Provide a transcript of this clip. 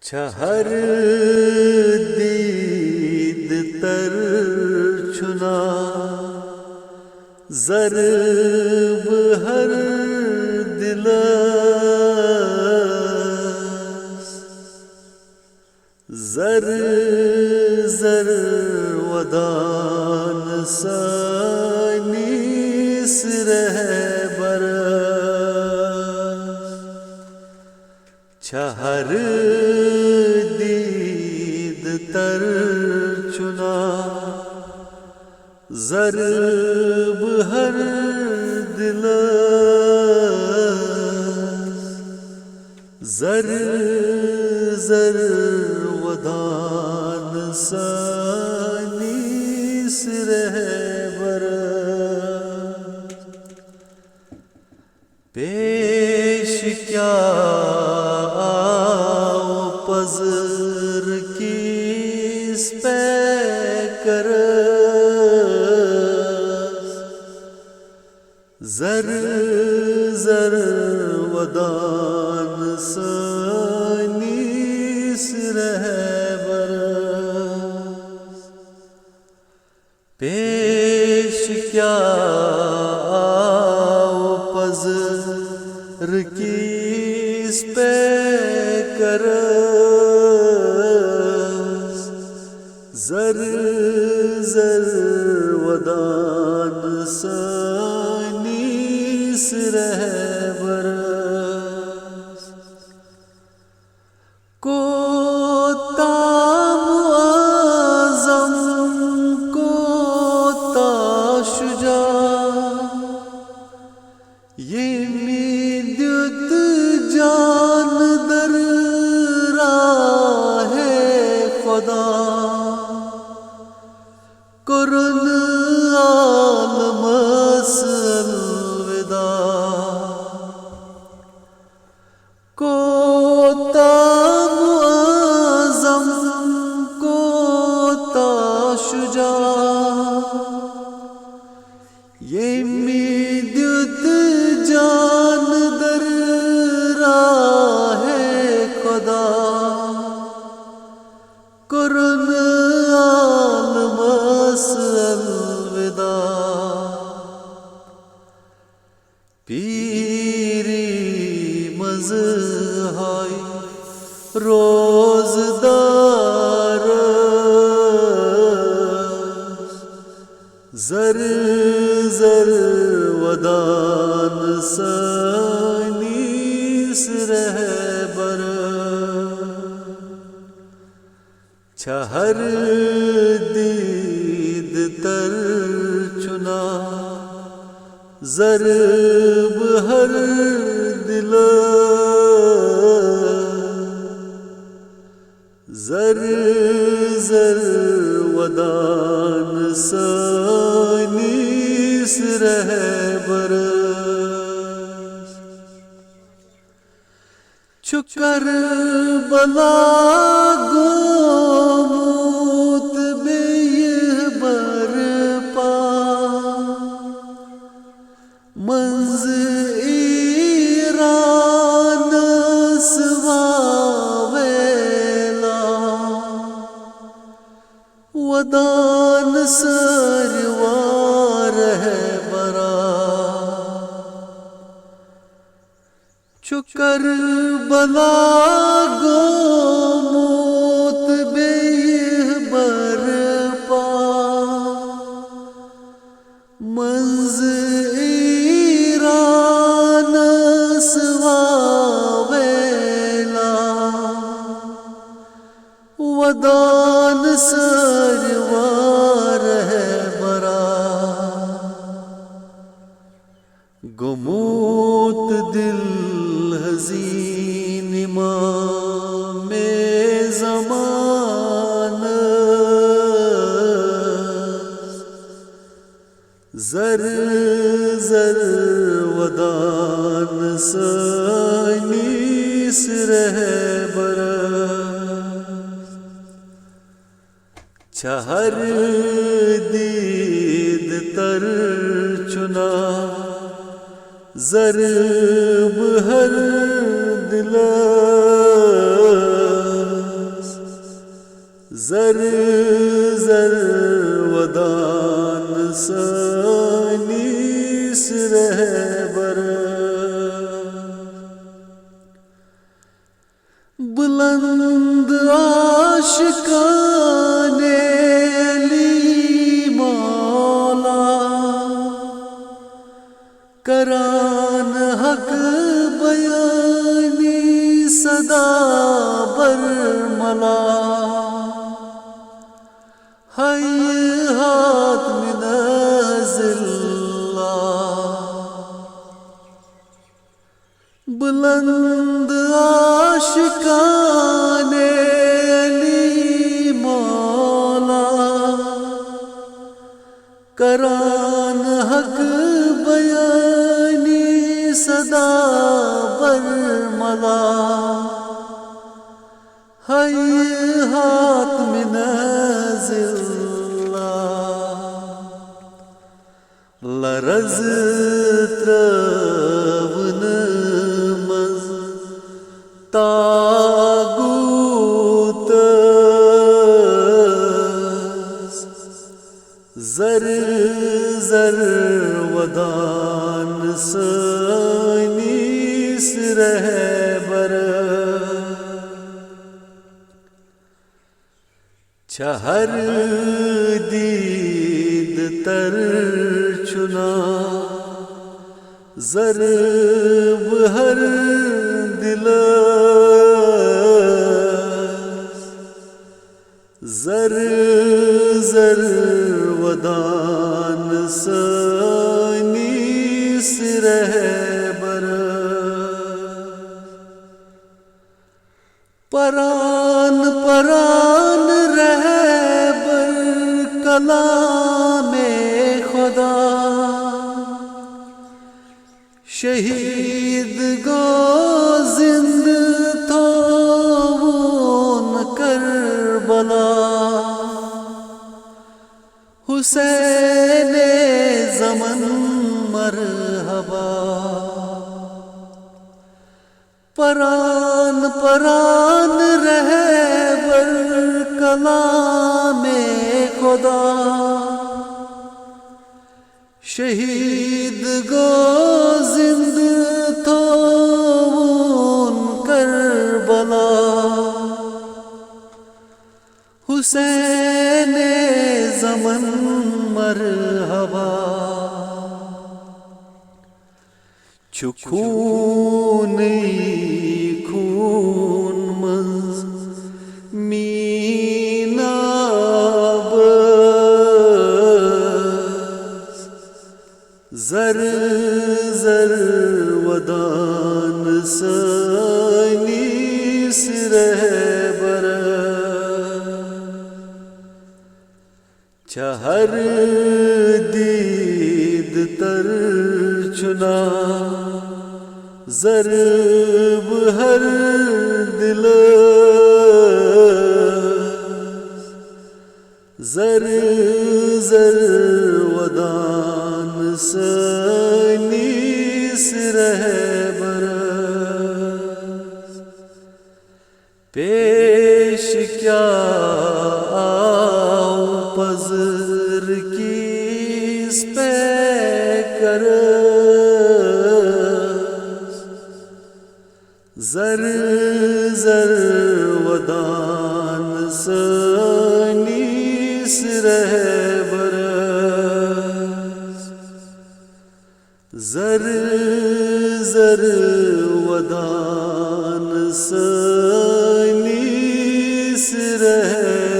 چھہر دید تر چنا ضرب ہر دلس زر زر ودان سانیس رہبر چھہر دید تر چنا ضرب ہر دلس زر زر ودان سانیس رہبر پیش کیا پذر کیس پہ کرس زر زر ودان سانیس رہبر پیش کیا پذر کیس پہ کرس زر زر ودان سانیس رہبر کوتا معظم کوتا شجاع یہ میدت جان در راہ خدا کرن عالم الوداع کوتا معظم کوتا شجاع یہ میدت جان در راہ خدا کرن عالم الوداع پیری مزہائی روزدار زر زر ودان سانیس رہبر چھہر دید تر چنا ضرب ہر دلس زر زر ودان سانیس رہبر چو کربلا گوموت بیہ برپا منز ایران سواویلا ودان سروار رہبرا چو کربلا گوموت بیہ برپا منز ایران سواویلا ودان سروار رہبرا گموت دل حزین امام زمان زر زر ودان سانیس رہبر چھہر دید تر چنا ضرب ہر دل زر زر ودان سانیس رہبر بلند عاشقان علی مولا کران حق بیانی صدا برملا ہیہات من بلند عاشقان علی مولا کران حق بیانی صدا برملا ہیہات من لرز ترون تاغوت زر زر ودان سانیس رہبر چہر دید تر چنا ضرب ہر دل زر زر ودان سانیس رہبر پران پران رہبر کلام خدا شہید گو زند تھون کربلا حسین زمن مرحبا پران پران رہبر کلام خدا شہید گو زند تھون کربلا حسین زمن مرحبا چکونی خون منز میناب زر زر ودان سانیس رہبر چہر دید تر چنا ضرب ہر دل زر زر ودان سانیس رہبر پیش کیا آؤ پذر کیس پہ کر زر زر ودان سانیس رہبر زر زر ودان سانیس رہبر